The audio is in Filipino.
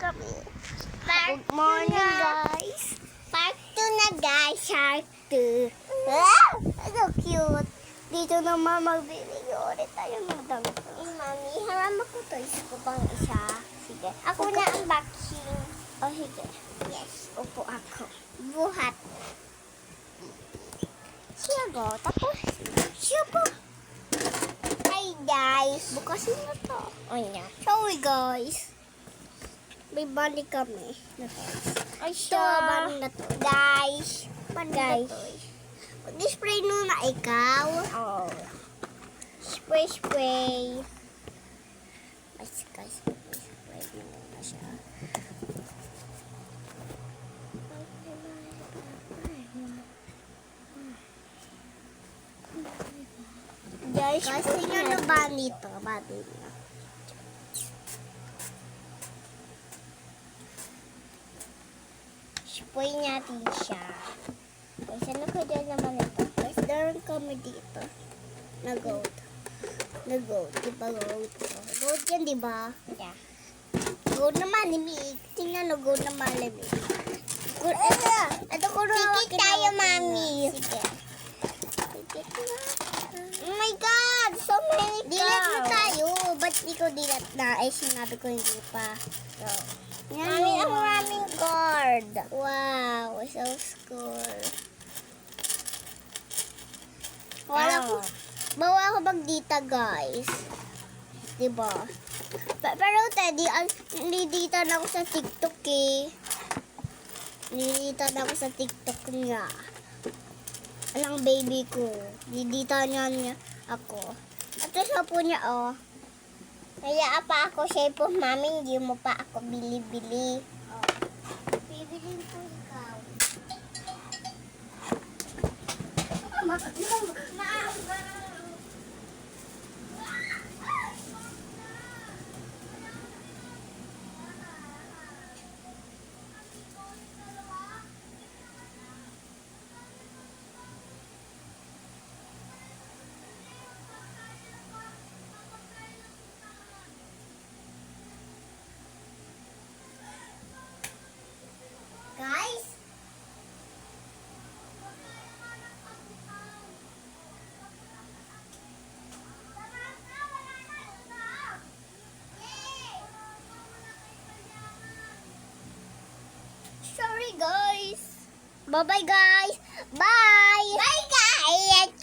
kami. Good morning, guys. Part 2 na, guys. Shark 2. So cute. Dito naman magbibigay ulit tayo ng damit. Mami, harama ko to. Isa ko pang isa. Sige. Ako na unboxing. Oh, sige. Yes. Upo ako. Buhat. Siya go. Tapos, Siya po. Hi, guys. bukasin na to. Oh, yeah. Sorry, guys. May balik kami. Ay, Ito, balik na to. Guys. Balik Guys. na to. Mag-spray muna ikaw. Oh. Spray, spray. Guys, spray mo muna siya. Guys, Kasi spray nga na na ba nito? Bati na. spray natin siya. Guys, ano ko dyan naman ito? Guys, meron kami dito. Na goat. Na goat. Diba goat? Goat yan, diba? Yeah. Goat na malimig. Tingnan no, goat na malimig. Goat, ito ko rin Tikit tayo, Mami. Sige. Tikit na. Oh my God! So many Dilat na cows. tayo. Ba't di ko dilat na? Ay, sinabi ko hindi pa. So, yan Mami, o. ang maraming card. Wow, so cool. Wala ko. Bawa ako magdita, guys. Diba? Pero, Teddy, niliditan ako sa TikTok eh. Niliditan ako sa TikTok niya. Alang baby ko. Niliditan niya ako. At sa po niya, oh. Kaya pa ako siya po, Mami, hindi mo pa ako bili-bili. Bibilin po ikaw. Guys, Sorry, guys. Bye-bye, guys. Bye. bye guys!